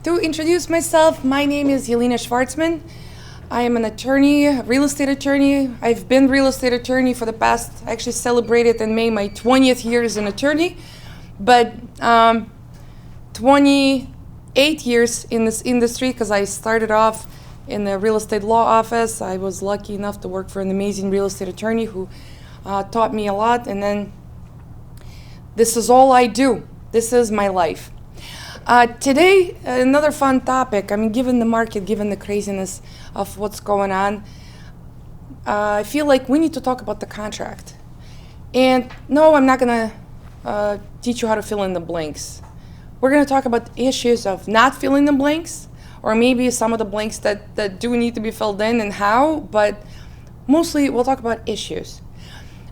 To introduce myself, my name is Yelena Shvartsman. I am an attorney, a real estate attorney. I've been real estate attorney for the past, I actually celebrated in May my 20th year as an attorney, but 28 years in this industry because I started off in the real estate law office. I was lucky enough to work for an amazing real estate attorney who taught me a lot, and then this is all I do. This is my life. Today, another fun topic. I mean, given the market, given the craziness of what's going on, I feel like we need to talk about the contract. And no, I'm not going to teach you how to fill in the blanks. We're going to talk about issues of not filling the blanks, or maybe some of the blanks that do need to be filled in and how, but mostly we'll talk about issues.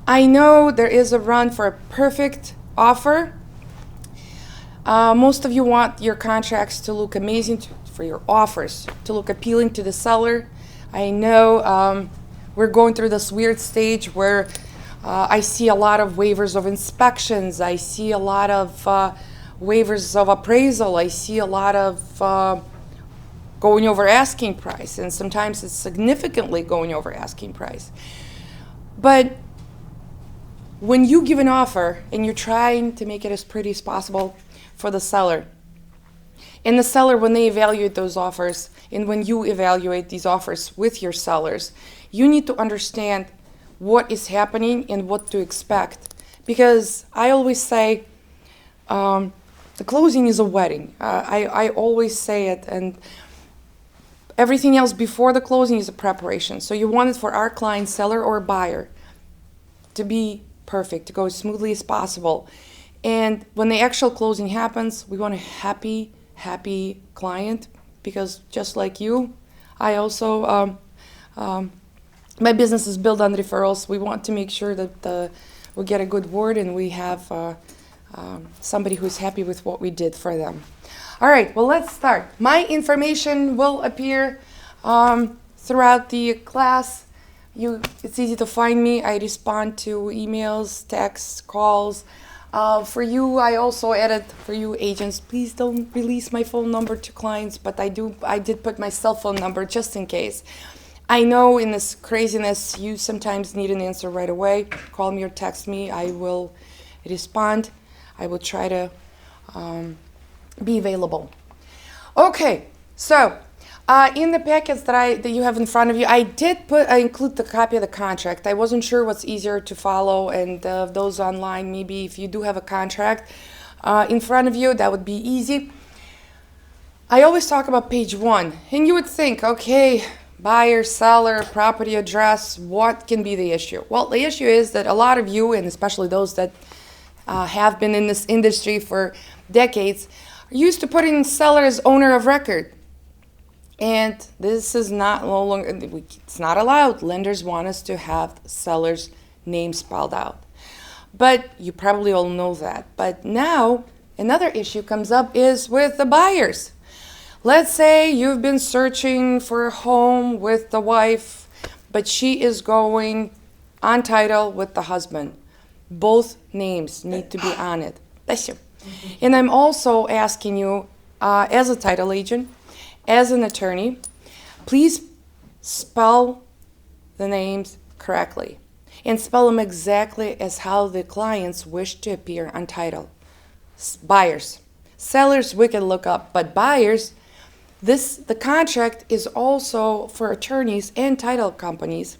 I know there is a run for a perfect offer. Most of you want your contracts to look amazing, for your offers to look appealing to the seller. I know we're going through this weird stage where I see a lot of waivers of inspections. I see a lot of waivers of appraisal. I see a lot of going over asking price, and sometimes it's significantly going over asking price. But when you give an offer and you're trying to make it as pretty as possible for the seller, and the seller, when they evaluate those offers, and when you evaluate these offers with your sellers, you need to understand what is happening and what to expect. Because I always say the closing is a wedding. I always say it, and everything else before the closing is a preparation. So you want it for our client, seller or buyer, to be perfect, to go as smoothly as possible. And when the actual closing happens, we want a happy client, because just like you, I also, my business is built on referrals. We want to make sure that we get a good word and we have somebody who's happy with what we did for them. All right, well, let's start. My information will appear throughout the class. It's easy to find me. I respond to emails, texts, calls. For you, I also added, for you agents, please don't release my phone number to clients, but I did put my cell phone number just in case. I know in this craziness, you sometimes need an answer right away. Call me or text me. I will respond. I will try to be available. Okay, so in the packets that you have in front of you, I include the copy of the contract. I wasn't sure what's easier to follow, and those online, maybe if you do have a contract in front of you, that would be easy. I always talk about page 1, and you would think, okay, buyer, seller, property address, what can be the issue? Well, the issue is that a lot of you, and especially those that have been in this industry for decades, are used to putting seller as owner of record. And this is no longer, it's not allowed. Lenders want us to have seller's name spelled out. But you probably all know that. But now, another issue comes up is with the buyers. Let's say you've been searching for a home with the wife, but she is going on title with the husband. Both names need to be on it. Bless you. And I'm also asking you, as a title agent, as an attorney, please spell the names correctly and spell them exactly as how the clients wish to appear on title. Buyers. Sellers we can look up, but buyers, the contract is also for attorneys and title companies.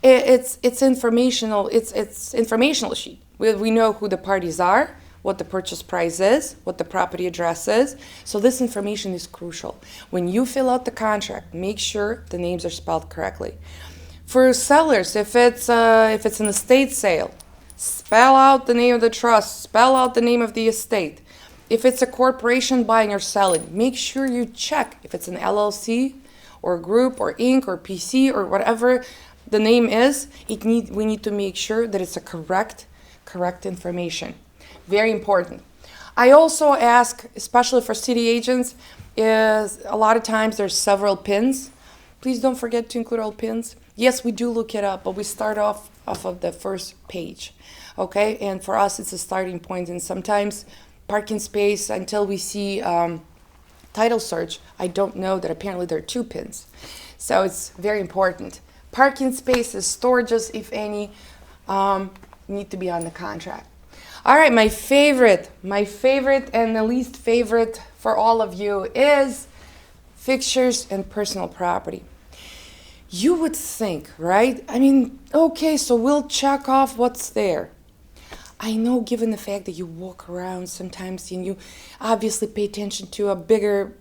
It's informational. It's informational sheet. We know who the parties are, what the purchase price is, what the property address is. So this information is crucial. When you fill out the contract, make sure the names are spelled correctly. For sellers, if it's an estate sale, spell out the name of the trust, spell out the name of the estate. If it's a corporation buying or selling, make sure you check if it's an LLC or group or Inc. or PC or whatever the name is. We need to make sure that it's a correct information. Very important. I also ask, especially for city agents, is a lot of times there's several pins. Please don't forget to include all pins. Yes, we do look it up, but we start off of the first page. Okay, and for us it's a starting point, and sometimes parking space until we see title search, I don't know that apparently there are 2 pins. So it's very important. Parking spaces, storages, if any, need to be on the contract. All right, my favorite and the least favorite for all of you is fixtures and personal property. You would think, right? I mean, okay, so we'll check off what's there. I know, given the fact that you walk around sometimes and you obviously pay attention to a bigger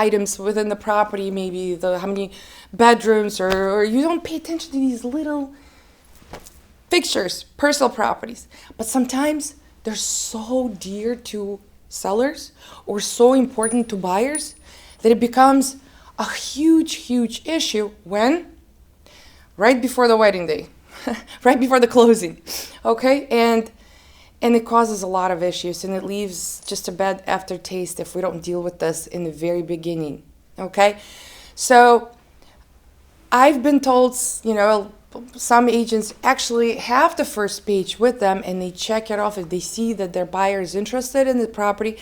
items within the property, maybe how many bedrooms, or you don't pay attention to these little fixtures, personal properties. But sometimes they're so dear to sellers or so important to buyers that it becomes a huge issue when right before the wedding day, right before the closing, okay? And it causes a lot of issues, and it leaves just a bad aftertaste if we don't deal with this in the very beginning, okay? So I've been told, some agents actually have the first page with them and they check it off. If they see that their buyer is interested in the property,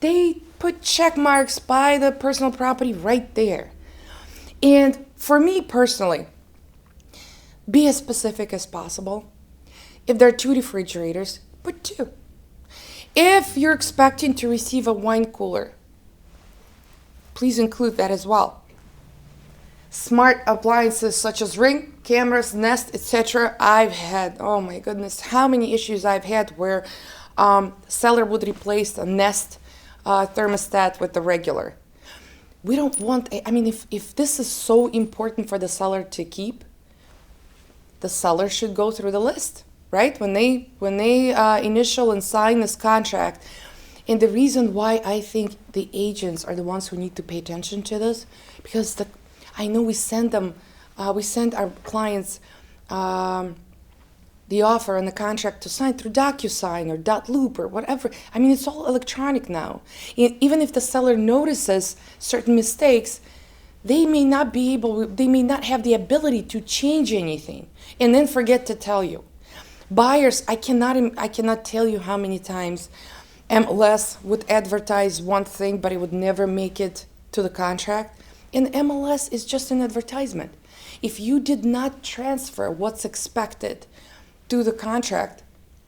they put check marks by the personal property right there. And for me personally, be as specific as possible. If there are 2 refrigerators, put 2. If you're expecting to receive a wine cooler, please include that as well. Smart appliances such as Ring, cameras, Nest, etc. I've had, oh my goodness, how many issues I've had where seller would replace a Nest thermostat with the regular. We don't want, if this is so important for the seller to keep, the seller should go through the list, right? When they initial and sign this contract. And the reason why I think the agents are the ones who need to pay attention to this, because I know we send our clients the offer and the contract to sign through DocuSign or .loop or whatever. It's all electronic now. Even if the seller notices certain mistakes, they may not have the ability to change anything and then forget to tell you. Buyers, I cannot tell you how many times MLS would advertise one thing, but it would never make it to the contract. And MLS is just an advertisement. If you did not transfer what's expected to the contract,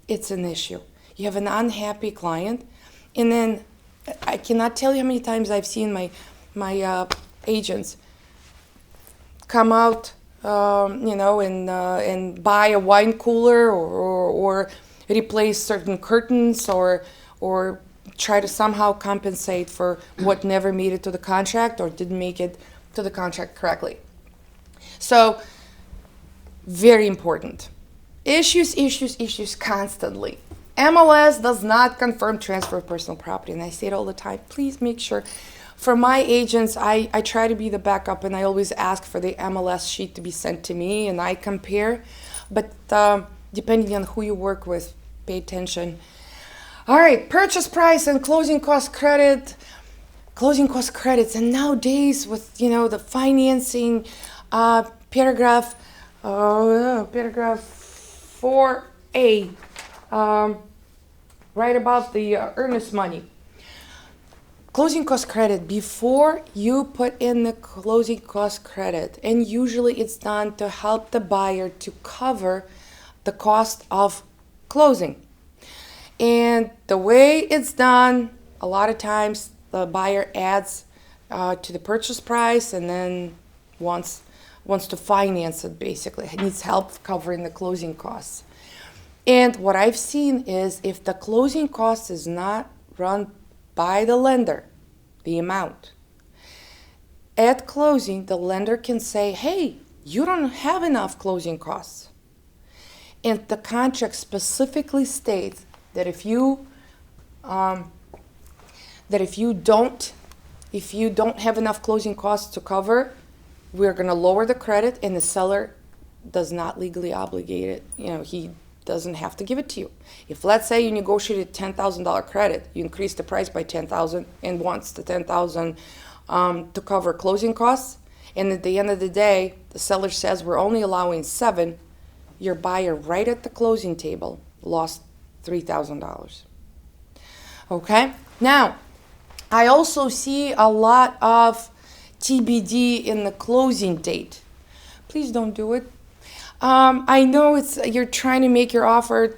it's an issue. You have an unhappy client, and then I cannot tell you how many times I've seen my agents come out, and buy a wine cooler or replace certain curtains or try to somehow compensate for what never made it to the contract or didn't make it to the contract correctly. So, very important. Issues constantly. MLS does not confirm transfer of personal property, and I say it all the time. Please make sure. For my agents, I try to be the backup, and I always ask for the MLS sheet to be sent to me, and I compare. But depending on who you work with, pay attention. All right, purchase price and closing cost credit. Closing cost credits, and nowadays with the financing, paragraph 4A, right above the earnest money. Closing cost credit, before you put in the closing cost credit, and usually it's done to help the buyer to cover the cost of closing. And the way it's done, a lot of times the buyer adds to the purchase price and then wants to finance it, basically. It needs help covering the closing costs. And what I've seen is if the closing cost is not run by the lender, the amount, at closing, the lender can say, hey, you don't have enough closing costs. And the contract specifically states that if you don't have enough closing costs to cover, we're going to lower the credit, and the seller does not legally obligate it. He doesn't have to give it to you. If, let's say, you negotiated $10,000 credit, you increase the price by $10,000 and wants the $10,000 to cover closing costs, and at the end of the day, the seller says we're only allowing $7,000, your buyer right at the closing table lost $3,000. Okay? Now, I also see a lot of TBD in the closing date. Please don't do it. I know you're trying to make your offer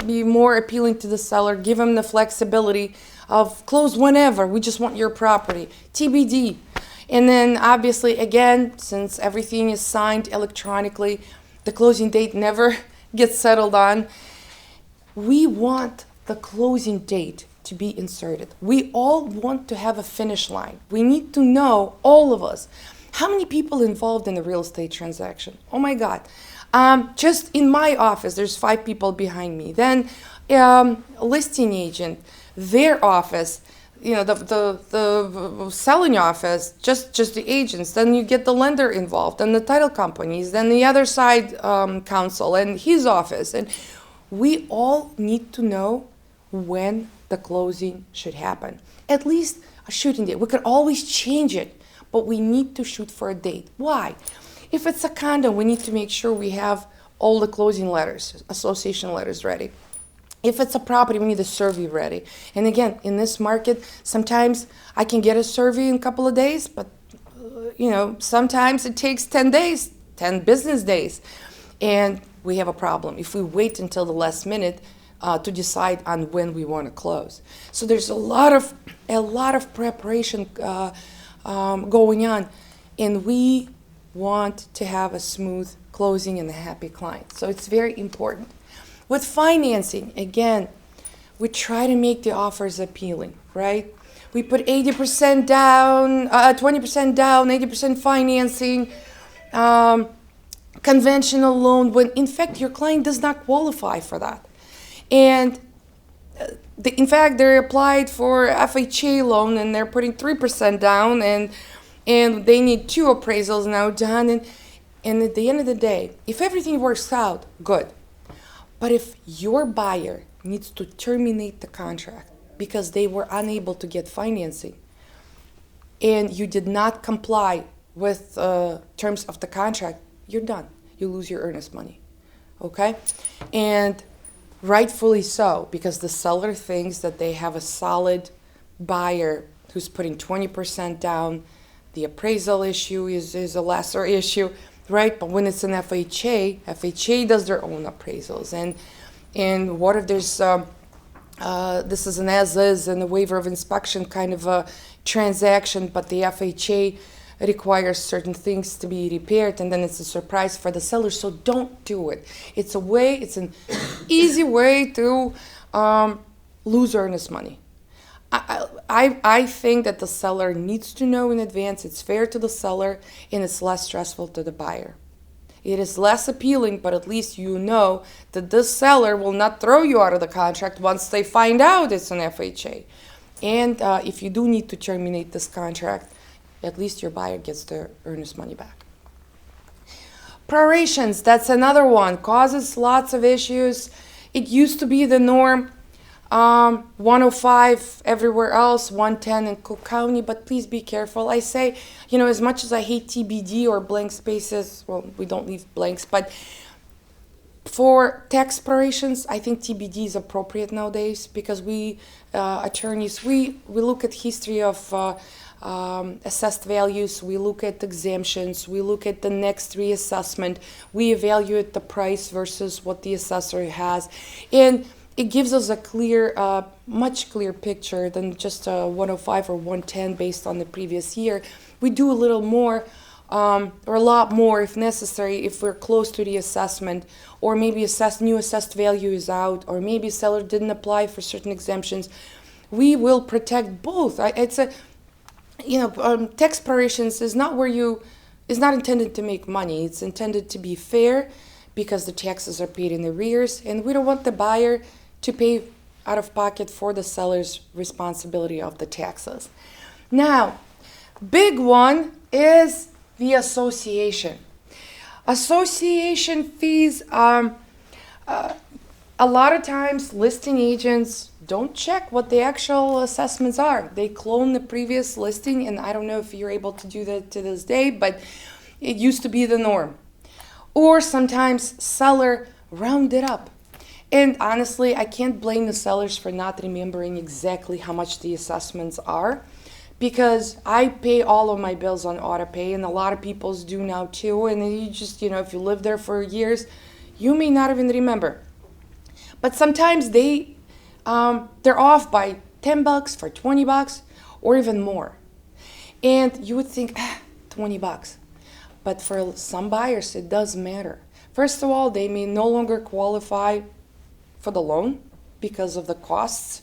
be more appealing to the seller, give them the flexibility of close whenever, we just want your property, TBD. And then obviously, again, since everything is signed electronically, the closing date never gets settled on. We want the closing date to be inserted. We all want to have a finish line. We need to know, all of us, how many people involved in the real estate transaction. Oh my God. Just in my office, there's 5 people behind me. Then a listing agent, their office, the selling office, just the agents. Then you get the lender involved, and the title companies, then the other side counsel and his office. And we all need to know when the closing should happen. At least a shooting date. We could always change it, but we need to shoot for a date. Why? If it's a condo, we need to make sure we have all the closing letters, association letters ready. If it's a property, we need the survey ready. And again, in this market, sometimes I can get a survey in a couple of days, but sometimes it takes 10 days, 10 business days. And we have a problem if we wait until the last minute to decide on when we want to close. So there's a lot of preparation going on, and we want to have a smooth closing and a happy client. So it's very important. With financing, again, we try to make the offers appealing, right? We put 80% down, 20% down, 80% financing, conventional loan, when in fact your client does not qualify for that. And in fact, they applied for FHA loan and they're putting 3% down, and they need 2 appraisals now done. And at the end of the day, if everything works out, good. But if your buyer needs to terminate the contract because they were unable to get financing and you did not comply with terms of the contract, you're done. You lose your earnest money, okay? And rightfully so, because the seller thinks that they have a solid buyer who's putting 20% down. The appraisal issue is a lesser issue, right? But when it's an FHA does their own appraisals. And what if there's, this is an as-is and a waiver of inspection kind of a transaction, but the FHA requires certain things to be repaired, and then it's a surprise for the seller. So don't do it. It's an easy way to lose earnest money. I think that the seller needs to know in advance. It's fair to the seller and it's less stressful to the buyer. It is less appealing, but at least you know that this seller will not throw you out of the contract once they find out it's an FHA. And if you do need to terminate this contract, at least your buyer gets their earnest money back. Prorations, that's another one. Causes lots of issues. It used to be the norm. 105 everywhere else, 110 in Cook County, but please be careful. I say, as much as I hate TBD or blank spaces, well, we don't leave blanks, but for tax preparations, I think TBD is appropriate nowadays because we, attorneys, we look at history of assessed values, we look at exemptions, we look at the next reassessment, we evaluate the price versus what the assessor has, and it gives us a clear, much clearer picture than just a 105 or 110 based on the previous year. We do a little more, or a lot more if necessary, if we're close to the assessment, or maybe new assessed value is out, or maybe seller didn't apply for certain exemptions. We will protect both. It's a, tax preparations is not intended to make money. It's intended to be fair because the taxes are paid in arrears, and we don't want the buyer to pay out of pocket for the seller's responsibility of the taxes. Now, big one is the association. Association fees, a lot of times listing agents don't check what the actual assessments are. They clone the previous listing, and I don't know if you're able to do that to this day, but it used to be the norm. Or sometimes seller round it up And honestly, I can't blame the sellers for not remembering exactly how much the assessments are, because I pay all of my bills on auto pay, and a lot of people's do now too. And you just, if you live there for years, you may not even remember. But sometimes they're off by $10 for $20 or even more. And you would think, 20 bucks. But for some buyers, it does matter. First of all, they may no longer qualify for the loan because of the costs,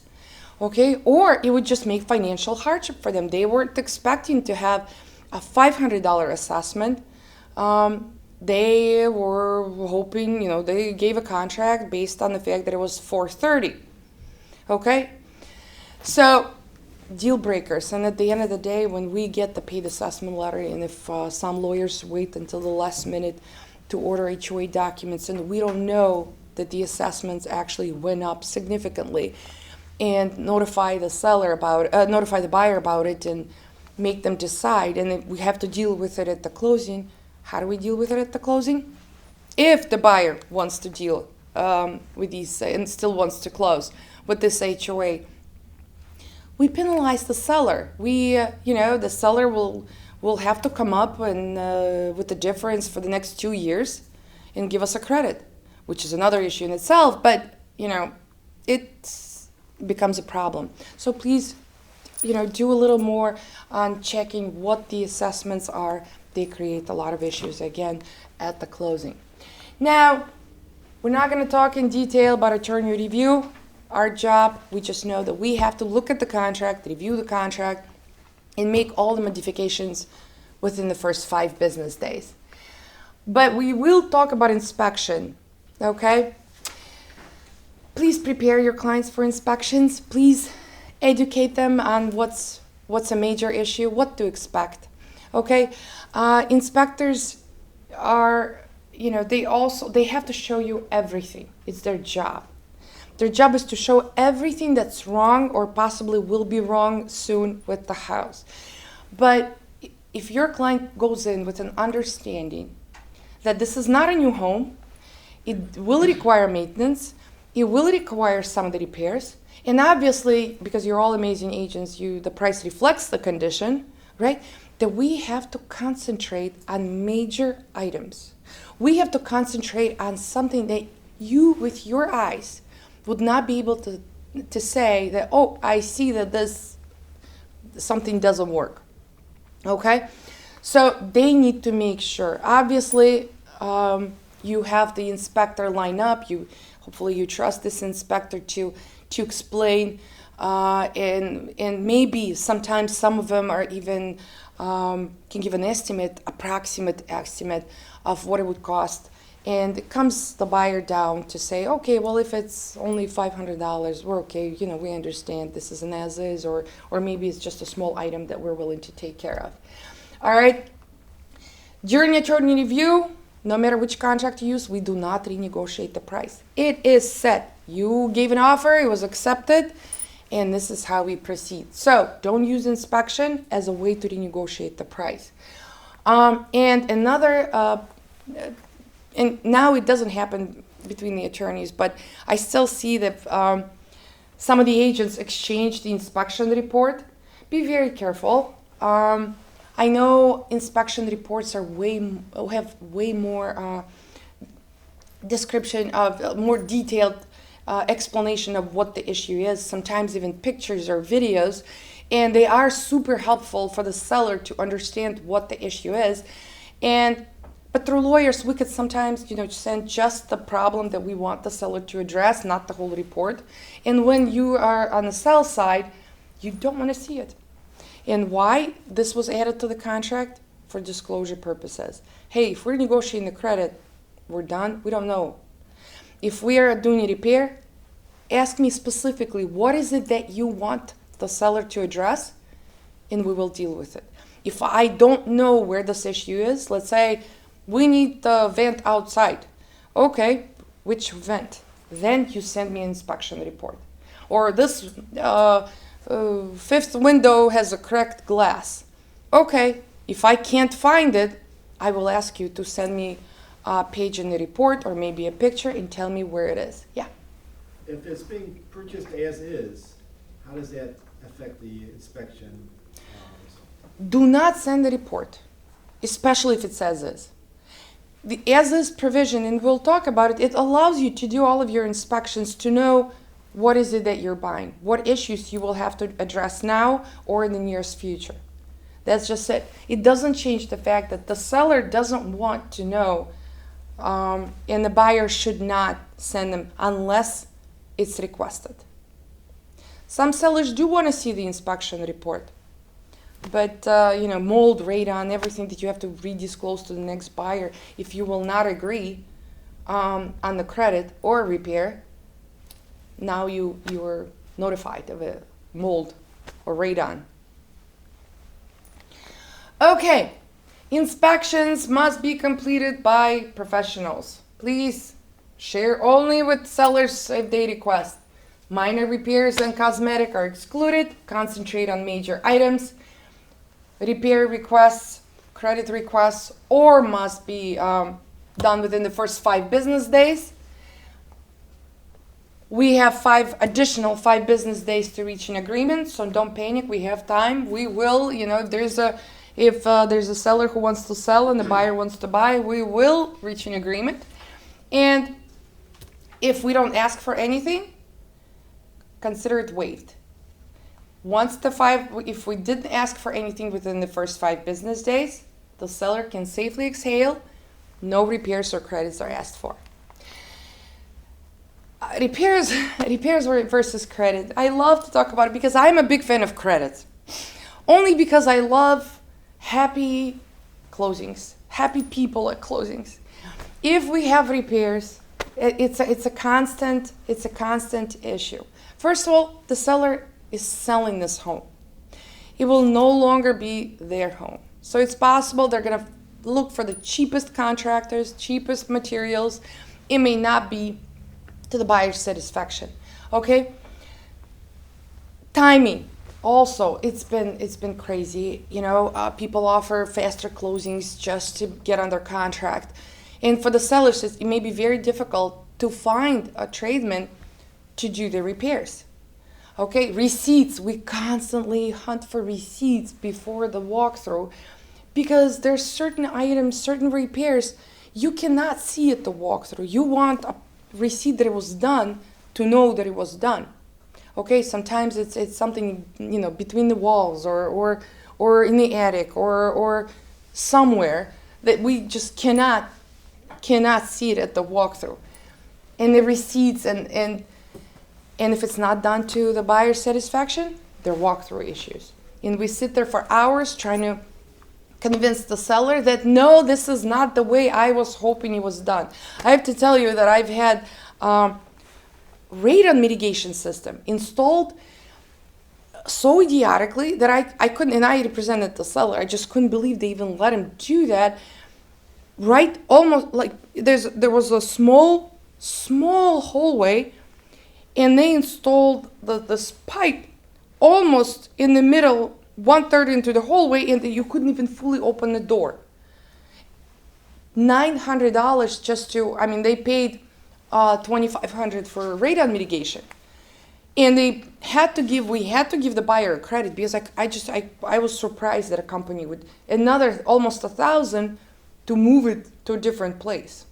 okay? Or it would just make financial hardship for them. They weren't expecting to have a $500 assessment. They were hoping, they gave a contract based on the fact that it was $430, okay? So, deal breakers. And at the end of the day, when we get the paid assessment letter, and if some lawyers wait until the last minute to order HOA documents, and we don't know that the assessments actually went up significantly, and notify the buyer about it, and make them decide, and if we have to deal with it at the closing. How do we deal with it at the closing? If the buyer wants to deal with these and still wants to close with this HOA, we penalize the seller. The seller will have to come up and with the difference for the next 2 years and give us a credit, which is another issue in itself, but it becomes a problem. So please, do a little more on checking what the assessments are. They create a lot of issues, again, at the closing. Now, we're not going to talk in detail about attorney review. Our job, we just know that we have to look at the contract, review the contract, and make all the modifications within the first 5 business days. But we will talk about inspection, okay? Please prepare your clients for inspections. Please educate them on what's a major issue, what to expect, okay? Inspectors are, they have to show you everything. It's their job. Their job is to show everything that's wrong or possibly will be wrong soon with the house. But if your client goes in with an understanding that this is not a new home, it will require maintenance, it will require some of the repairs, and obviously, because you're all amazing agents, the price reflects the condition, right? That we have to concentrate on major items. We have to concentrate on something that you, with your eyes, would not be able to say that, oh, I see that something doesn't work, okay? So they need to make sure. Obviously, you have the inspector line up. Hopefully you trust this inspector to explain, and maybe sometimes some of them are even can give an approximate estimate of what it would cost. And it comes the buyer down to say, okay, well, if it's only $500, we're okay. We understand this is an as-is, or maybe it's just a small item that we're willing to take care of. All right. During attorney review, no matter which contract you use, we do not renegotiate the price. It is set. You gave an offer, it was accepted, and this is how we proceed. So don't use inspection as a way to renegotiate the price. And another. And now it doesn't happen between the attorneys, but I still see that some of the agents exchange the inspection report. Be very careful. I know inspection reports have way more description of more detailed explanation of what the issue is, sometimes even pictures or videos, and they are super helpful for the seller to understand what the issue is. But through lawyers, we could sometimes, send just the problem that we want the seller to address, not the whole report. And when you are on the sell side, you don't want to see it. And why? This was added to the contract for disclosure purposes. Hey, if we're negotiating the credit, we're done. We don't know. If we are doing a repair, ask me specifically, what is it that you want the seller to address? And we will deal with it. If I don't know where this issue is, let's say, we need the vent outside. Okay, which vent? Then you send me an inspection report. Or this fifth window has a cracked glass. Okay, if I can't find it, I will ask you to send me a page in the report or maybe a picture and tell me where it is. Yeah. if it's being purchased as is, how does that affect the inspection? Do not send a report, especially if it says is. The as-is provision, and we'll talk about it, it allows you to do all of your inspections to know what is it that you're buying, what issues you will have to address now or in the nearest future. That's just it. It doesn't change the fact that the seller doesn't want to know, and the buyer should not send them unless it's requested. Some sellers do want to see the inspection report. But, mold, radon, everything that you have to redisclose to the next buyer, if you will not agree on the credit or repair, now you are notified of a mold or radon. Okay, inspections must be completed by professionals. Please share only with sellers if they request. Minor repairs and cosmetic are excluded. Concentrate on major items. Repair requests, credit requests, or must be done within the first 5 business days. We have 5 additional business days to reach an agreement, so don't panic. We have time. We will, if there's a seller who wants to sell and the buyer wants to buy, we will reach an agreement. And if we don't ask for anything, consider it waived. Once if we didn't ask for anything within the first 5 business days, the seller can safely exhale. No repairs or credits are asked for. Repairs versus credit. I love to talk about it because I'm a big fan of credits. Only because I love happy closings, happy people at closings. If we have repairs, it's a constant issue. First of all, the seller is selling this home. It will no longer be their home. So it's possible they're going to look for the cheapest contractors, cheapest materials. It may not be to the buyer's satisfaction. Okay? Timing. Also, it's been crazy. People offer faster closings just to get under contract. And for the sellers, it may be very difficult to find a tradesman to do the repairs. Okay, receipts. We constantly hunt for receipts before the walkthrough because there's certain items, certain repairs you cannot see at the walkthrough. You want a receipt that it was done to know that it was done. Okay, sometimes it's something between the walls or in the attic or somewhere that we just cannot see it at the walkthrough. And the receipts and if it's not done to the buyer's satisfaction, they're walkthrough issues. And we sit there for hours trying to convince the seller that, no, this is not the way I was hoping it was done. I have to tell you that I've had radon mitigation system installed so idiotically that I couldn't, and I represented the seller. I just couldn't believe they even let him do that. Right, almost like there was a small hallway, and they installed this pipe almost in the middle, 1/3 into the hallway, and you couldn't even fully open the door. $900 just to, they paid $2,500 for radon mitigation. And we had to give the buyer a credit because I was surprised that a company would, another almost $1,000 to move it to a different place.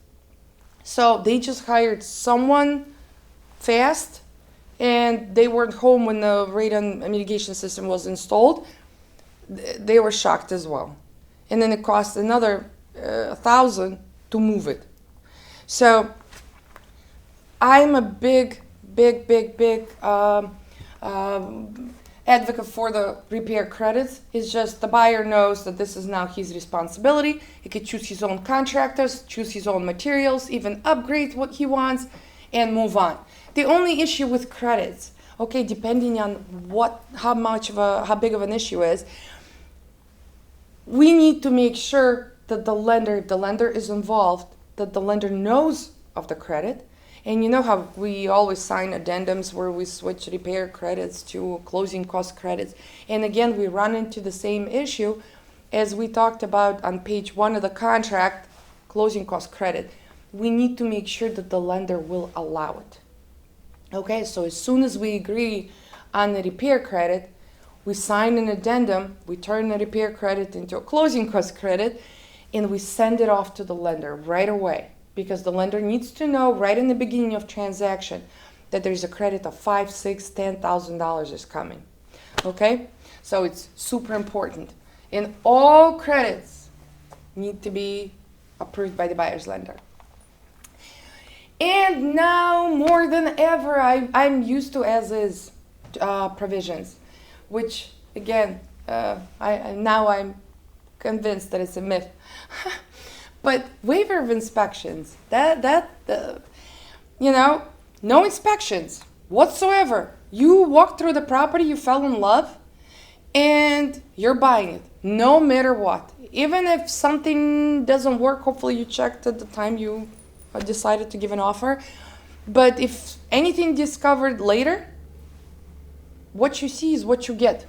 So they just hired someone fast, and they weren't home when the radon mitigation system was installed. They were shocked as well. And then it cost another $1,000 to move it. So I'm a big advocate for the repair credits. It's just the buyer knows that this is now his responsibility. He could choose his own contractors, choose his own materials, even upgrade what he wants, and move on. The only issue with credits, okay, depending on how big of an issue is, we need to make sure that the lender is involved, that the lender knows of the credit. And you know how we always sign addendums where we switch repair credits to closing cost credits. And again, we run into the same issue as we talked about on page 1 of the contract, closing cost credit. We need to make sure that the lender will allow it. Okay, so as soon as we agree on the repair credit, we sign an addendum, we turn the repair credit into a closing cost credit, and we send it off to the lender right away, because the lender needs to know right in the beginning of transaction that there's a credit of $5, $6, $10,000 is coming. Okay, so it's super important, and all credits need to be approved by the buyer's lender. And now more than ever, I'm used to as-is provisions, which again, now I'm convinced that it's a myth. But waiver of inspections, no inspections whatsoever. You walk through the property, you fell in love, and you're buying it, no matter what. Even if something doesn't work, hopefully you checked at the time you decided to give an offer. But if anything discovered later, what you see is what you get.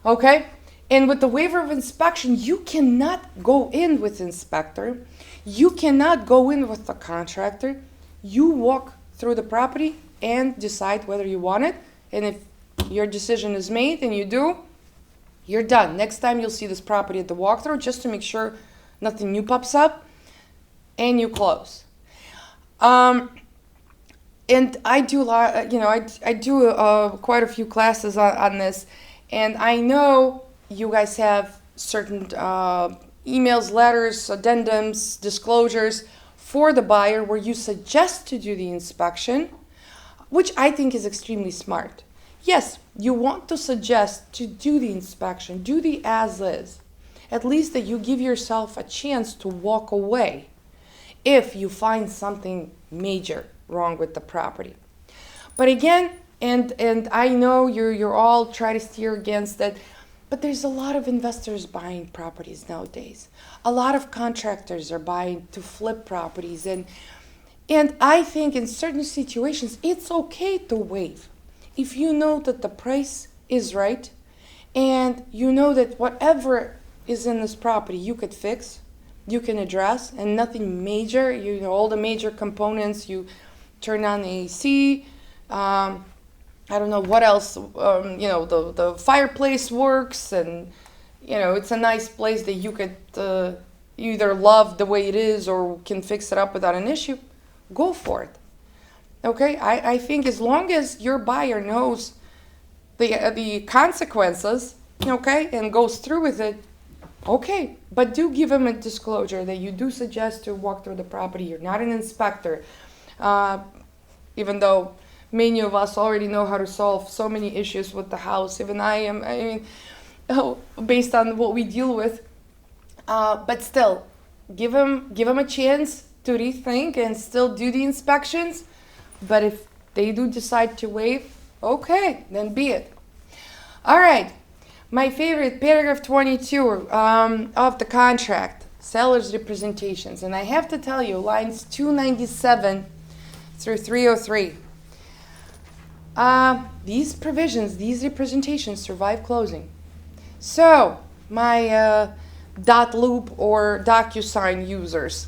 Okay? And with the waiver of inspection, you cannot go in with inspector. You cannot go in with the contractor. You walk through the property and decide whether you want it. And if your decision is made and you do, you're done. Next time you'll see this property at the walkthrough just to make sure nothing new pops up, and you close. And I do quite a few classes on this, and I know you guys have certain emails, letters, addendums, disclosures for the buyer where you suggest to do the inspection, which I think is extremely smart. Yes, you want to suggest to do the inspection, do the as-is, at least that you give yourself a chance to walk away if you find something major wrong with the property. But again, and I know you're all trying to steer against it, but there's a lot of investors buying properties nowadays. A lot of contractors are buying to flip properties, and I think in certain situations it's okay to waive if you know that the price is right and you know that whatever is in this property you could fix, you can address, and nothing major, you know, all the major components, you turn on the AC, I don't know what else, the fireplace works, and, it's a nice place that you could either love the way it is or can fix it up without an issue, go for it. Okay, I think as long as your buyer knows the consequences, okay, and goes through with it, okay, but do give them a disclosure that you do suggest to walk through the property. You're not an inspector, even though many of us already know how to solve so many issues with the house. Even based on what we deal with, but still, give them a chance to rethink and still do the inspections. But if they do decide to waive, okay, then be it. All right, my favorite, paragraph 22 of the contract, seller's representations. And I have to tell you, lines 297 through 303. These provisions, these representations survive closing. So, my dot loop or DocuSign users,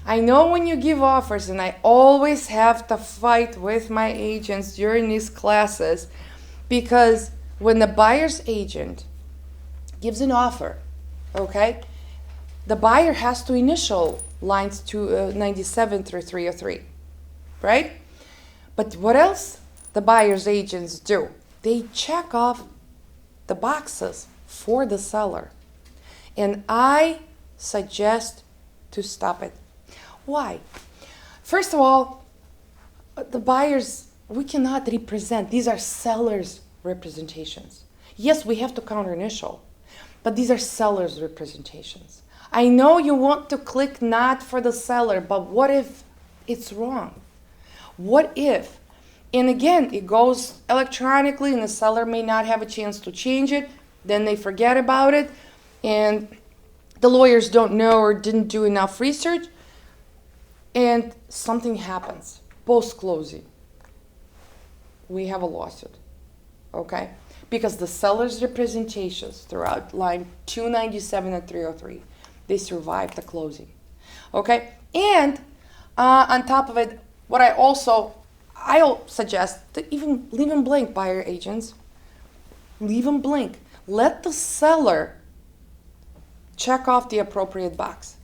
I know when you give offers, and I always have to fight with my agents during these classes, because when the buyer's agent gives an offer, okay, the buyer has to initial lines 297 through 303, right? But what else the buyer's agents do? They check off the boxes for the seller. And I suggest to stop it. Why? First of all, the buyers, we cannot represent. These are sellers' representations. Yes, we have to counter initial, but these are sellers' representations. I know you want to click not for the seller, but what if it's wrong? What if? And again, it goes electronically and the seller may not have a chance to change it, then they forget about it, and the lawyers don't know or didn't do enough research, and something happens post-closing. We have a lawsuit, okay? Because the seller's representations throughout line 297 and 303, they survived the closing, okay? And on top of it, what I also I'll suggest to even leave them blank, buyer agents. Leave them blank. Let the seller check off the appropriate box.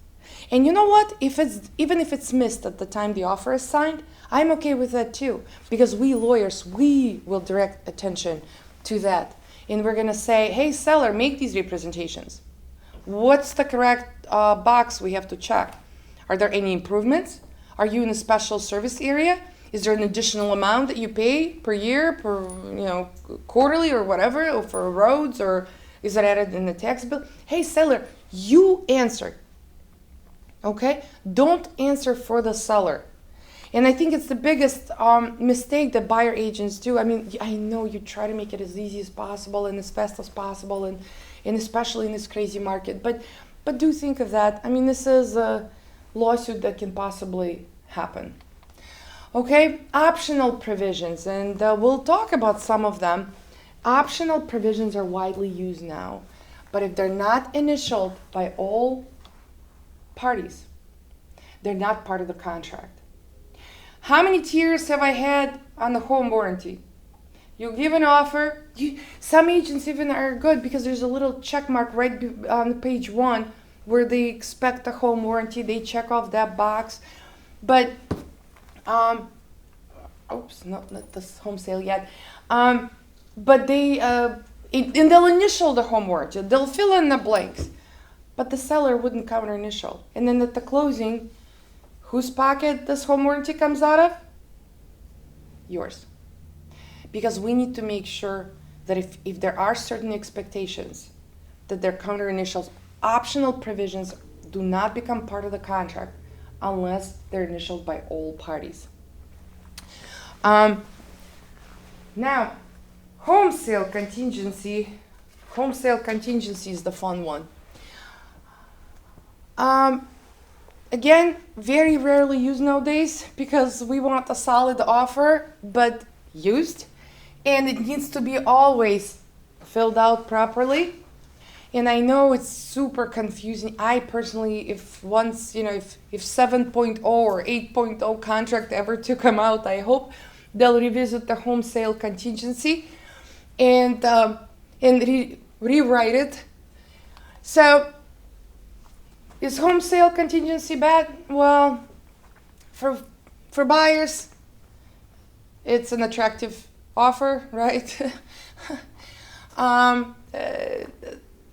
And you know what? Even if it's missed at the time the offer is signed, I'm okay with that too. Because we lawyers, we will direct attention to that. And we're gonna say, hey seller, make these representations. What's the correct box we have to check? Are there any improvements? Are you in a special service area? Is there an additional amount that you pay per year, per quarterly or whatever, or for roads, or is it added in the tax bill? Hey seller, you answer. Okay? Don't answer for the seller. And I think it's the biggest mistake that buyer agents do. I mean, I know you try to make it as easy as possible and as fast as possible, and especially in this crazy market. But do think of that. I mean, this is a lawsuit that can possibly happen. Okay, optional provisions, and we'll talk about some of them. Optional provisions are widely used now, but if they're not initialed by all parties, they're not part of the contract. How many tiers have I had on the home warranty? You give an offer. Some agents even are good because there's a little check mark right on page 1 where they expect a home warranty. They check off that box. But, oops, no, not this home sale yet. But and they'll initial the home warranty. They'll fill in the blanks. But the seller wouldn't counter initial. And then at the closing, whose pocket this home warranty comes out of? Yours. Because we need to make sure that if there are certain expectations, that they're counter initials. Optional provisions do not become part of the contract unless they're initialed by all parties. Now, home sale contingency. Home sale contingency is the fun one. Again, very rarely used nowadays because we want a solid offer, but used. And it needs to be always filled out properly. And I know it's super confusing. I personally, if 7.0 or 8.0 contract ever to come out, I hope they'll revisit the home sale contingency and rewrite it. So, is home sale contingency bad? Well, for buyers, it's an attractive offer, right?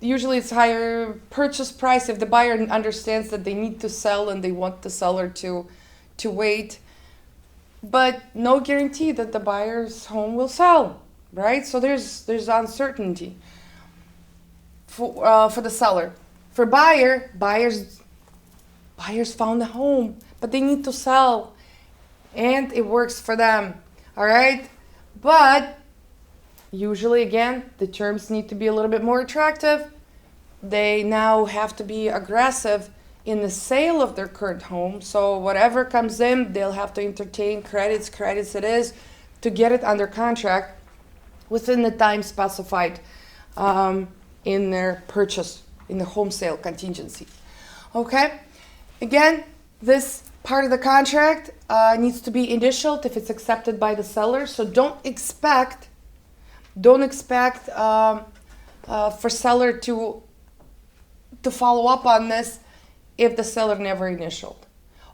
Usually it's higher purchase price if the buyer understands that they need to sell and they want the seller to wait. But no guarantee that the buyer's home will sell, right? So there's uncertainty for the seller. For buyers found a home, but they need to sell, and it works for them, all right? But usually, again, the terms need to be a little bit more attractive. They now have to be aggressive in the sale of their current home. So whatever comes in, they'll have to entertain credits it is, to get it under contract within the time specified in their purchase, in the home sale contingency. Okay? Again, this part of the contract needs to be initialed if it's accepted by the seller. So don't expect for seller to follow up on this if the seller never initialed.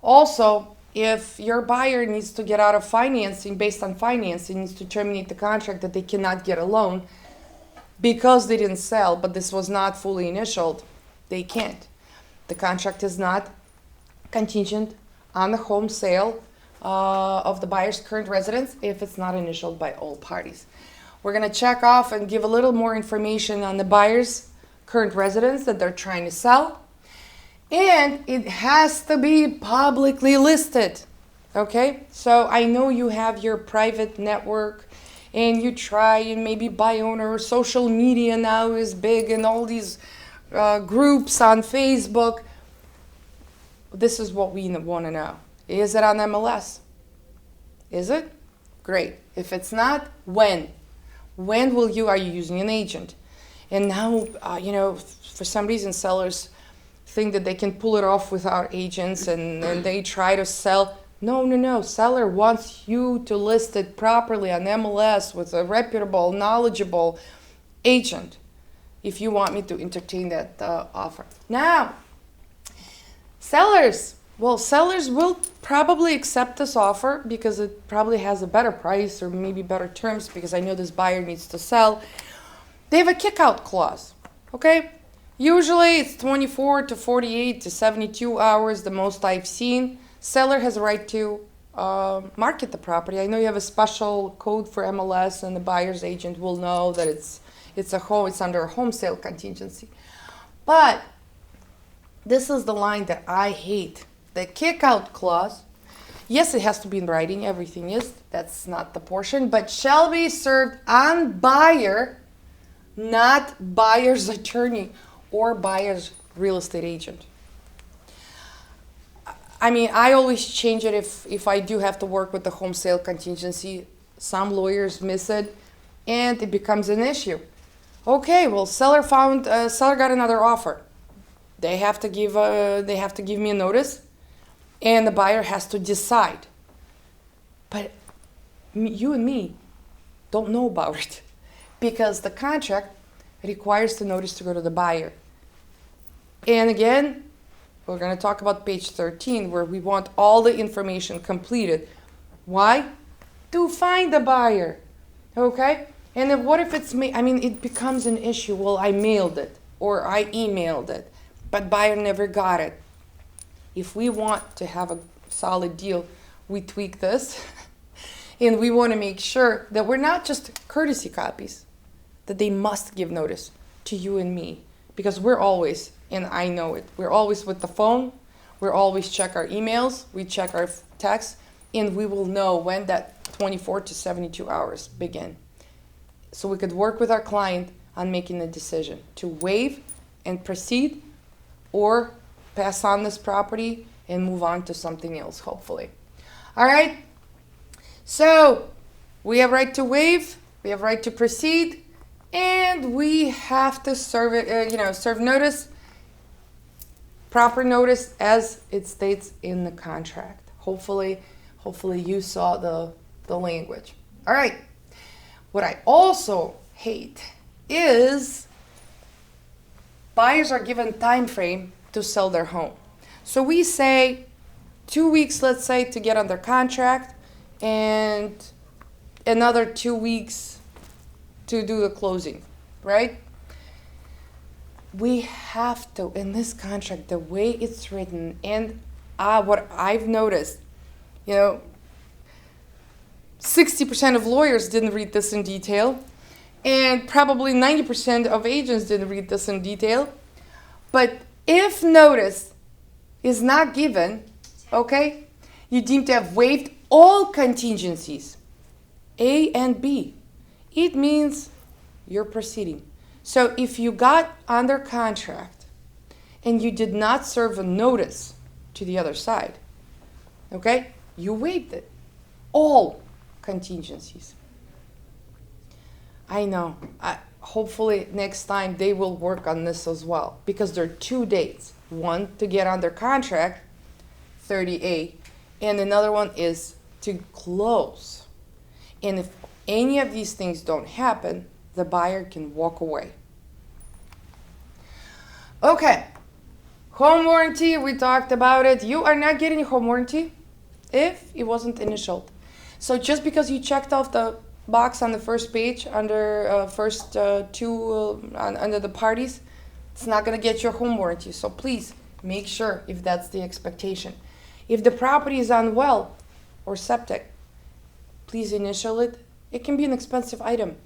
Also, if your buyer needs to get out of financing based on financing, needs to terminate the contract that they cannot get a loan because they didn't sell, but this was not fully initialed, they can't. The contract is not contingent on the home sale of the buyer's current residence if it's not initialed by all parties. We're going to check off and give a little more information on the buyer's current residence that they're trying to sell. And it has to be publicly listed. Okay? So I know you have your private network and you try and maybe buy owner. Social media now is big and all these groups on Facebook. This is what we want to know. Is it on MLS? Is it? Great. If it's not, when? When are you using an agent? And now, for some reason, sellers think that they can pull it off without agents and they try to sell. No. Seller wants you to list it properly on MLS with a reputable, knowledgeable agent if you want me to entertain that offer. Now, sellers will probably accept this offer because it probably has a better price or maybe better terms, because I know this buyer needs to sell. They have a kick-out clause, okay? Usually it's 24 to 48 to 72 hours, the most I've seen. Seller has a right to market the property. I know you have a special code for MLS, and the buyer's agent will know that it's under a home sale contingency. But this is the line that I hate. The kick-out clause, yes, it has to be in writing, everything is, that's not the portion, but shall be served on buyer, not buyer's attorney or buyer's real estate agent. I mean, I always change it if I do have to work with the home sale contingency. Some lawyers miss it, and it becomes an issue. Okay, well, seller got another offer. They have to give me a notice, and the buyer has to decide. But you and me don't know about it, because the contract requires the notice to go to the buyer. And again, we're going to talk about page 13, where we want all the information completed. Why? To find the buyer. Okay? And then what if it's me? I mean, it becomes an issue. Well, I mailed it or I emailed it, but buyer never got it. If we want to have a solid deal, we tweak this. And we want to make sure that we're not just courtesy copies, that they must give notice to you and me. Because we're always, and I know it, we're always with the phone, we're always check our emails, we check our texts, and we will know when that 24 to 72 hours begin. So we could work with our client on making a decision to waive and proceed, or pass on this property and move on to something else, hopefully. All right? So we have right to waive, we have right to proceed, and we have to serve it, serve notice, proper notice as it states in the contract. Hopefully you saw the language. All right. What I also hate is buyers are given time frame to sell their home. So we say 2 weeks, let's say, to get under contract, and another 2 weeks to do the closing, right? We have to, in this contract, the way it's written, and what I've noticed, 60% of lawyers didn't read this in detail, and probably 90% of agents didn't read this in detail. But if notice is not given, okay, you deem to have waived all contingencies, A and B. It means you're proceeding. So if you got under contract and you did not serve a notice to the other side, okay, you waived it. All contingencies. I know. Hopefully next time they will work on this as well, because there are 2 dates. One to get under contract, 30A, and another one is to close. And if any of these things don't happen, the buyer can walk away. Okay. Home warranty, we talked about it. You are not getting a home warranty if it wasn't initialed. So just because you checked off the box on the first page under under the parties, it's not going to get your home warranty. So please make sure if that's the expectation. If the property is on well or septic, please initial it. It can be an expensive item.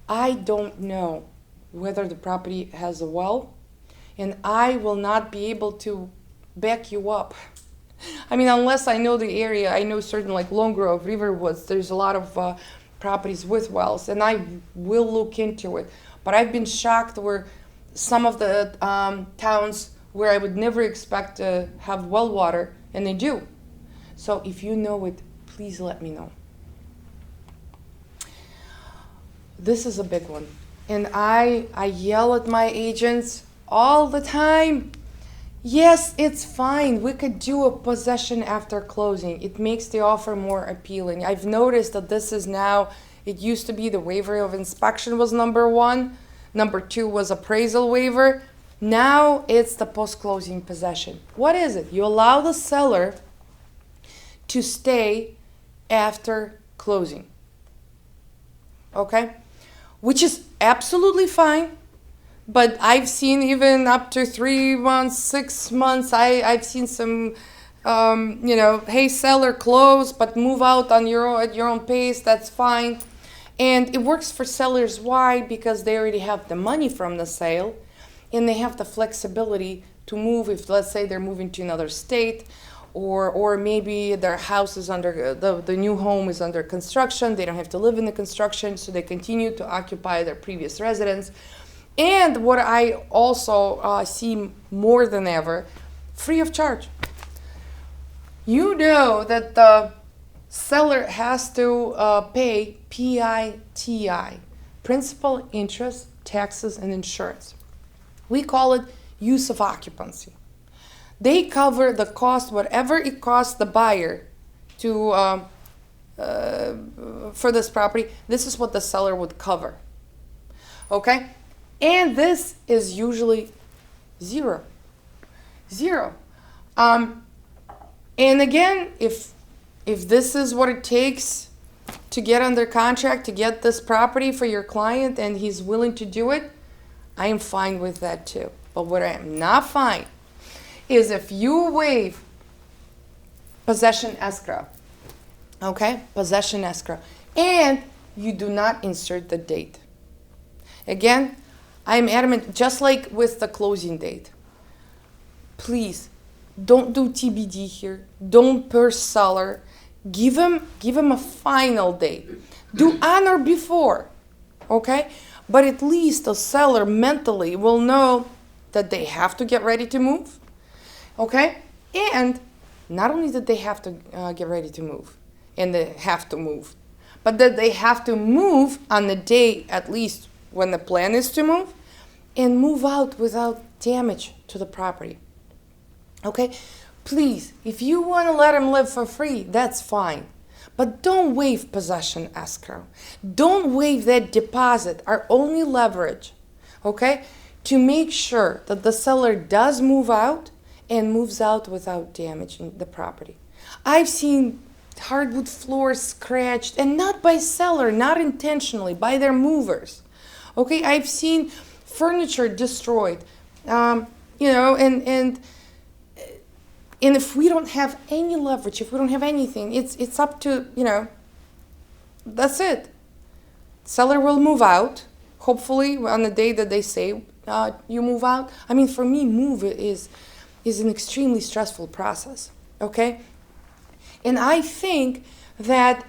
I don't know whether the property has a well, and I will not be able to back you up. I mean, unless I know the area. I know certain, like Lone Grove, Riverwoods, there's a lot of properties with wells, and I will look into it. But I've been shocked where some of the towns where I would never expect to have well water, and they do. So if you know it, please let me know. This is a big one. And I yell at my agents all the time. Yes, it's fine. We could do a possession after closing. It makes the offer more appealing. I've noticed that this is now, it used to be the waiver of inspection was number one. Number two was appraisal waiver. Now it's the post-closing possession. What is it? You allow the seller to stay after closing. Okay? Which is absolutely fine. But I've seen even up to 3 months, 6 months. I've seen some, hey, seller, close, but move out on at your own pace. That's fine. And it works for sellers. Why? Because they already have the money from the sale, and they have the flexibility to move if, let's say, they're moving to another state, or maybe their house is under, the new home is under construction. They don't have to live in the construction, so they continue to occupy their previous residence. And what I also see more than ever, free of charge. You know that the seller has to pay PITI, principal, interest, taxes, and insurance. We call it use of occupancy. They cover the cost, whatever it costs the buyer to for this property. This is what the seller would cover. Okay? And this is usually zero. And again, if this is what it takes to get under contract, to get this property for your client, and he's willing to do it, I am fine with that too. But what I am not fine is if you waive possession escrow, okay? Possession escrow, and you do not insert the date. Again, I'm adamant, just like with the closing date. Please, don't do TBD here. Don't per seller. Give him a final date. Do on or before, okay? But at least the seller mentally will know that they have to get ready to move, okay? And not only that they have to get ready to move, and they have to move, but that they have to move on the day at least when the plan is to move, and move out without damage to the property. Okay? Please, if you want to let them live for free, that's fine. But don't waive possession escrow. Don't waive that deposit, our only leverage, okay? To make sure that the seller does move out and moves out without damaging the property. I've seen hardwood floors scratched, and not by seller, not intentionally, by their movers. Okay, I've seen furniture destroyed, and if we don't have any leverage, if we don't have anything, it's up to, that's it. Seller will move out, hopefully on the day that they say you move out. I mean, for me, move is an extremely stressful process, okay? And I think that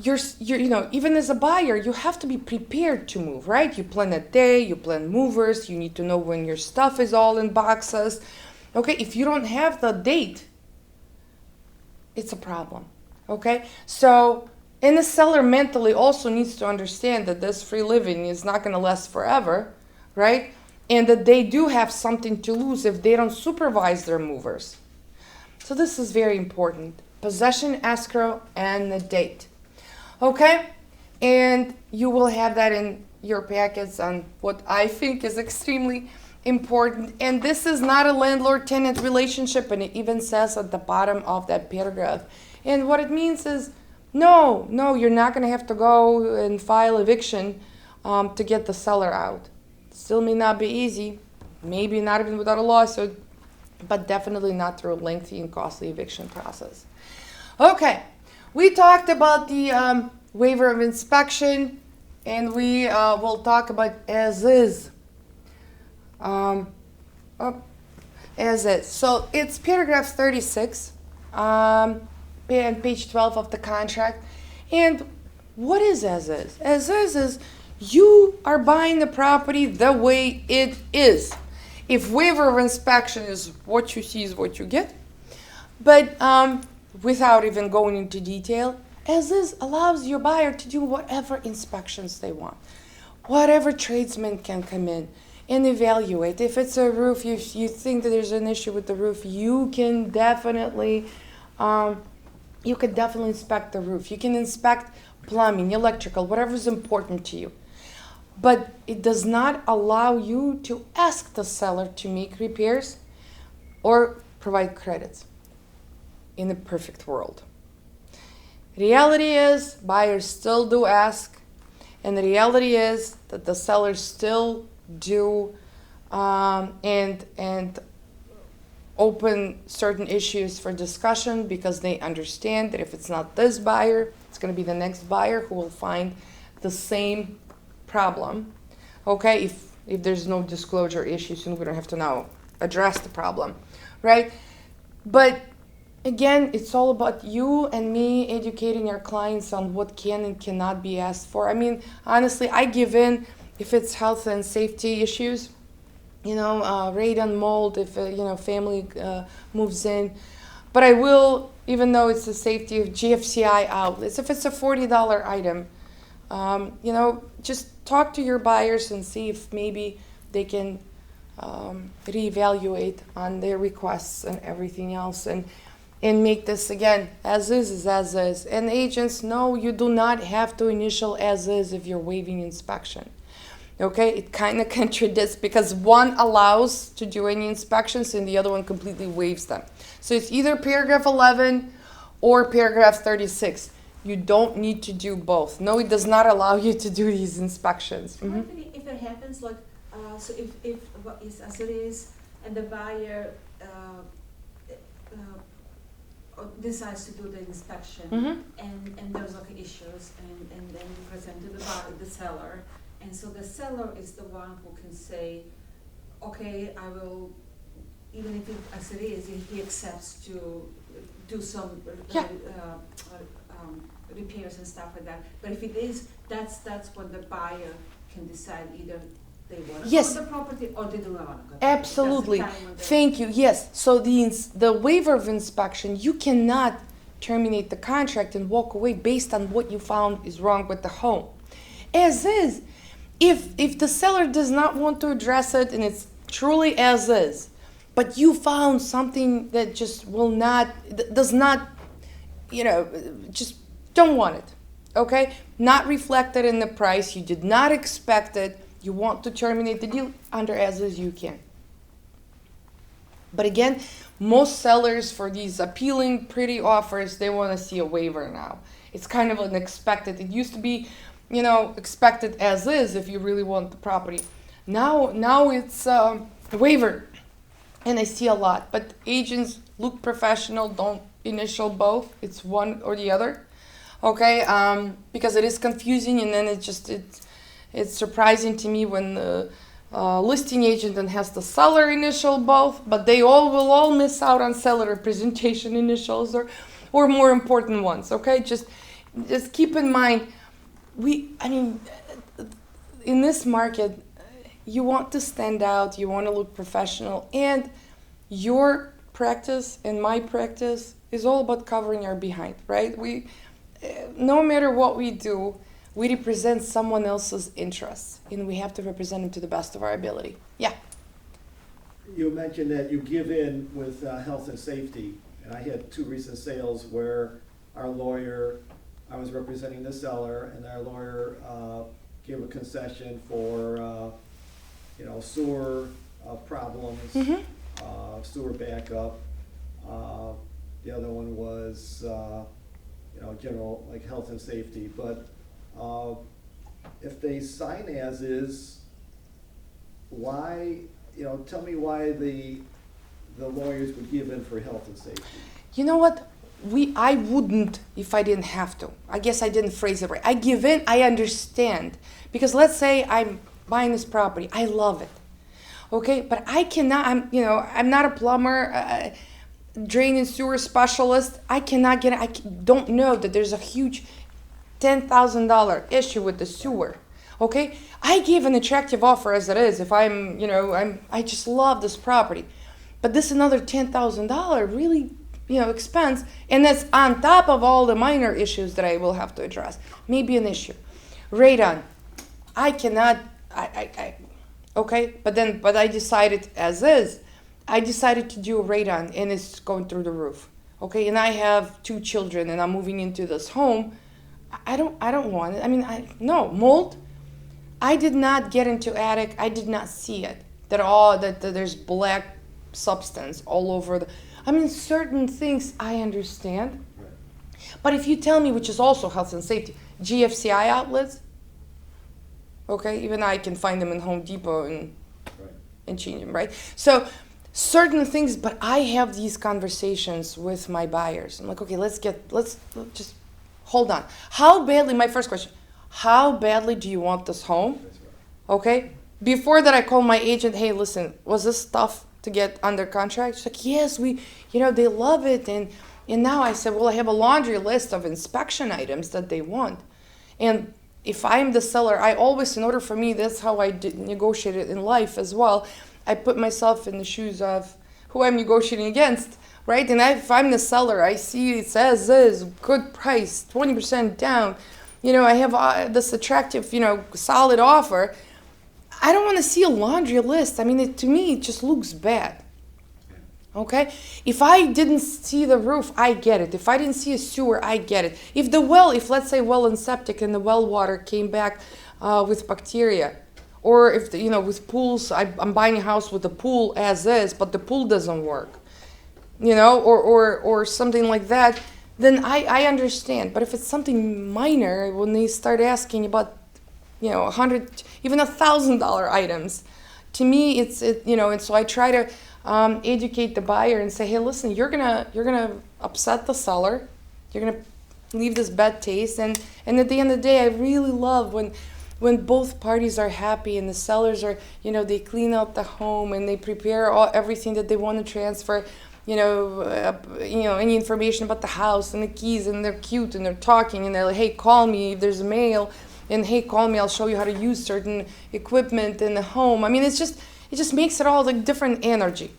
even as a buyer, you have to be prepared to move, right? You plan a day, you plan movers, you need to know when your stuff is all in boxes. Okay, if you don't have the date, it's a problem, okay? So, and the seller mentally also needs to understand that this free living is not going to last forever, right? And that they do have something to lose if they don't supervise their movers. So this is very important. Possession escrow and the date. Okay, and you will have that in your packets on what I think is extremely important. And this is not a landlord-tenant relationship, and it even says at the bottom of that paragraph. And what it means is, no, you're not going to have to go and file eviction to get the seller out. Still may not be easy, maybe not even without a lawsuit, but definitely not through a lengthy and costly eviction process. Okay. We talked about the waiver of inspection, and we will talk about as is. As is. So it's paragraph 36, and page 12 of the contract. And what is as is? As is you are buying the property the way it is. If waiver of inspection is what you see is what you get, but without even going into detail, as is allows your buyer to do whatever inspections they want. Whatever tradesman can come in. and evaluate. If it's a roof, you think that there's an issue with the roof, you can definitely inspect the roof. You can inspect plumbing, electrical, whatever is important to you. But it does not allow you to ask the seller to make repairs or provide credits in a perfect world. Reality is buyers still do ask, and the reality is that the sellers still do and open certain issues for discussion because they understand that if it's not this buyer, it's going to be the next buyer who will find the same problem. Okay, if there's no disclosure issues, and we don't have to now address the problem, right? But again, it's all about you and me educating our clients on what can and cannot be asked for. I mean, honestly, I give in if it's health and safety issues, radon, mold, if family moves in. But I will, even though it's the safety of GFCI outlets, if it's a $40 item, just talk to your buyers and see if maybe they can reevaluate on their requests and everything else, and make this, again, as is as is. And agents, no, you do not have to initial as is if you're waiving inspection. Okay, it kind of contradicts because one allows to do any inspections and the other one completely waives them. So it's either paragraph 11 or paragraph 36. You don't need to do both. No, it does not allow you to do these inspections. Mm-hmm. If it happens, like, so if what is as it is, and the buyer decides to do the inspection, and there's like issues, and then you present to the seller, and so the seller is the one who can say, okay, I will, even if as it is, if he accepts to do some repairs and stuff like that. But if it is, that's when the buyer can decide either they want to yes. the property or they do not want to. Absolutely. Thank you. Yes. So the waiver of inspection, you cannot terminate the contract and walk away based on what you found is wrong with the home. As is, if the seller does not want to address it and it's truly as is, but you found something that just does not, just don't want it, okay? Not reflected in the price, you did not expect it, you want to terminate the deal, under as is you can. But again, most sellers for these appealing, pretty offers, they want to see a waiver now. It's kind of unexpected. It used to be, expected as is if you really want the property. Now it's a waiver, and I see a lot. But agents look professional, don't initial both. It's one or the other, okay? Because it is confusing, and then it's surprising to me when the listing agent then has the seller initial both, but they will all miss out on seller representation initials or more important ones, okay? Just keep in mind, in this market, you want to stand out, you want to look professional, and your practice and my practice is all about covering our behind, right? No matter what we do, we represent someone else's interests, and we have to represent them to the best of our ability. Yeah. You mentioned that you give in with health and safety, and I had 2 recent sales where I was representing the seller, and our lawyer gave a concession for sewer problems, sewer backup. The other one was general, like health and safety. But if they sign as is, why, tell me why the lawyers would give in for health and safety. You know what? I wouldn't if I didn't have to. I guess I didn't phrase it right. I give in, I understand. Because let's say I'm buying this property, I love it. Okay, but I cannot, I'm not a plumber, drain and sewer specialist. I cannot get it. I don't know that there's a huge $10,000 issue with the sewer. Okay, I gave an attractive offer as it is. If I just love this property, but this another $10,000 really, expense, and that's on top of all the minor issues that I will have to address. Maybe an issue. Radon, I cannot. Okay, but I decided as is. I decided to do a radon, and it's going through the roof. Okay, and I have 2 children, and I'm moving into this home. I don't want it. I mean, no mold. I did not get into attic. I did not see it. That there's black substance all over the. I mean, certain things I understand, Right. but if you tell me, which is also health and safety, GFCI outlets. Okay, even I can find them in Home Depot and Right. change them, right? So certain things, but I have these conversations with my buyers. I'm like, okay, let's just hold on. How badly, my first question, how badly do you want this home? That's right. Okay? Before that, I called my agent, hey, listen, was this tough to get under contract? She's like, yes, they love it. And now I said, well, I have a laundry list of inspection items that they want. And if I'm the seller, I always, in order for me, that's how I negotiate it in life as well. I put myself in the shoes of who I'm negotiating against, right? And if I'm the seller, I see it says this, good price, 20% down. I have this attractive, solid offer. I don't want to see a laundry list. I mean, to me, it just looks bad. Okay? If I didn't see the roof, I get it. If I didn't see a sewer, I get it. If let's say well and septic and the well water came back with bacteria, or if, with pools, I'm buying a house with a pool as is, but the pool doesn't work, or something like that, then I understand. But if it's something minor, when they start asking about, $100, even $1,000 items, to me, and so I try to educate the buyer and say, hey, listen, you're gonna upset the seller, you're gonna leave this bad taste, and at the end of the day, I really love when both parties are happy and the sellers are, they clean out the home and they prepare everything that they want to transfer, any information about the house and the keys, and they're cute and they're talking and they're like, hey, call me if there's a mail, and hey, call me, I'll show you how to use certain equipment in the home. I mean, it just makes it all like different energy.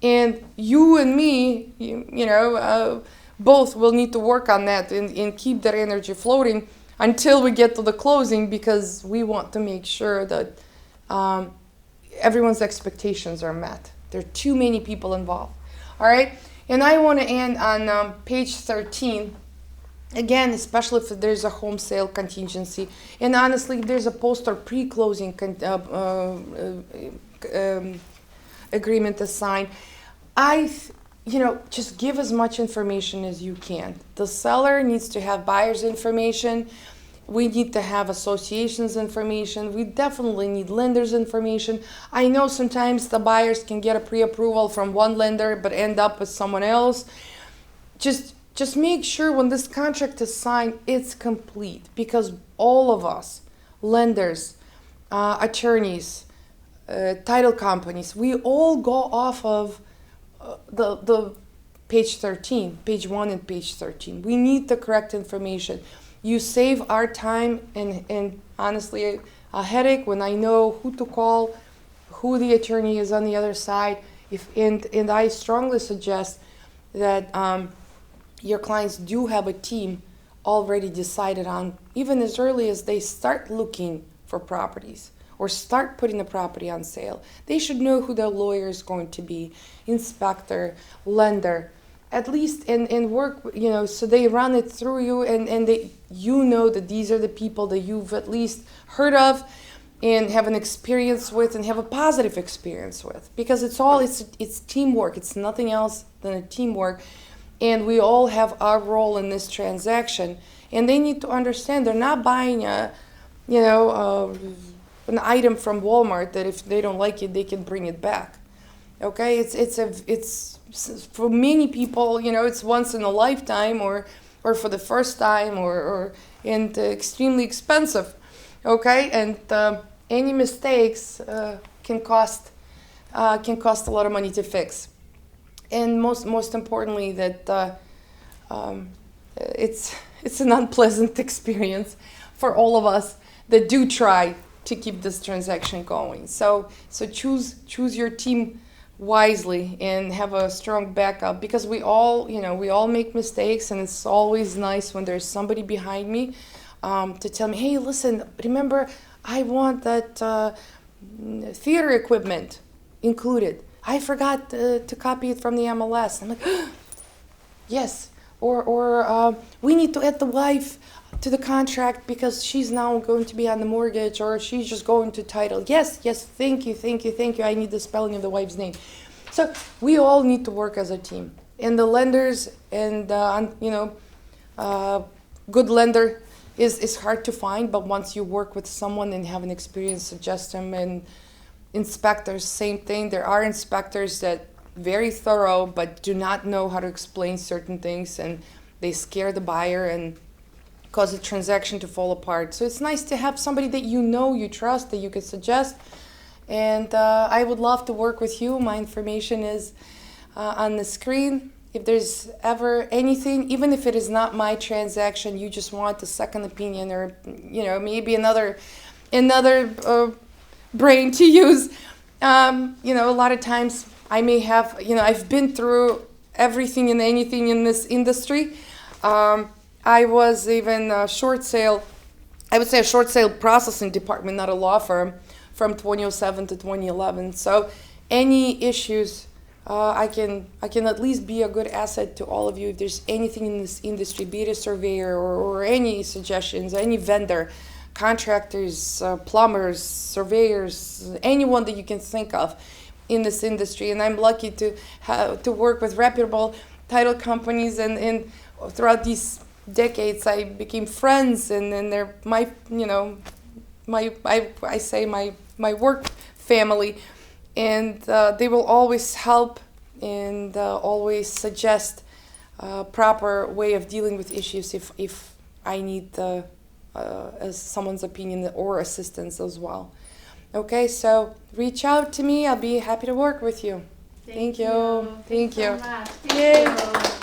And you and me, both will need to work on that and keep that energy floating until we get to the closing, because we want to make sure that everyone's expectations are met. There are too many people involved. All right? And I want to end on page 13. Again, especially if there's a home sale contingency. And honestly, if there's a post or pre-closing agreement to sign, just give as much information as you can. The seller needs to have buyer's information. We need to have associations information. We definitely need lenders information. I know sometimes the buyers can get a pre-approval from one lender but end up with someone else. Just make sure when this contract is signed, it's complete, because all of us, lenders, attorneys, title companies, we all go off of the page 13, page 1 and page 13. We need the correct information. You save our time and honestly a headache when I know who to call, who the attorney is on the other side. And I strongly suggest that your clients do have a team already decided on, even as early as they start looking for properties or start putting the property on sale. They should know who their lawyer is going to be, inspector, lender, at least, and work, so they run it through you, and they, that these are the people that you've at least heard of and have an experience with and have a positive experience with, because it's teamwork. It's nothing else than a teamwork. And we all have our role in this transaction, and they need to understand they're not buying an item from Walmart that if they don't like it, they can bring it back. Okay, it's for many people, it's once in a lifetime, or for the first time, and extremely expensive. Okay, and any mistakes can cost a lot of money to fix. And most importantly, that it's an unpleasant experience for all of us that do try to keep this transaction going. So choose your team wisely and have a strong backup, because we all make mistakes, and it's always nice when there's somebody behind me to tell me, hey, listen, remember, I want that theater equipment included. I forgot to copy it from the MLS. I'm like, yes. Or we need to add the wife to the contract because she's now going to be on the mortgage, or she's just going to title. Yes, thank you. I need the spelling of the wife's name. So we all need to work as a team. And the lenders and, good lender is hard to find, but once you work with someone and have an experience, suggest them. And inspectors, same thing. There are inspectors that very thorough but do not know how to explain certain things, and they scare the buyer and cause a transaction to fall apart. So it's nice to have somebody that you trust, that you can suggest. And I would love to work with you. My information is on the screen. If there's ever anything, even if it is not my transaction, you just want a second opinion, or maybe another brain to use. A lot of times I may have, I've been through everything and anything in this industry. I was even a short sale processing department, not a law firm, from 2007 to 2011. So any issues, I can at least be a good asset to all of you. If there's anything in this industry, be it a surveyor or any suggestions, any vendor, contractors, plumbers, surveyors, anyone that you can think of in this industry. And I'm lucky to work with reputable title companies, and throughout these decades I became friends, and they're my work family, and they will always help and always suggest a proper way of dealing with issues if I need someone's opinion or assistance as well. Okay, so reach out to me. I'll be happy to work with you. Thank you. Thank you so much. Yay. Thank you.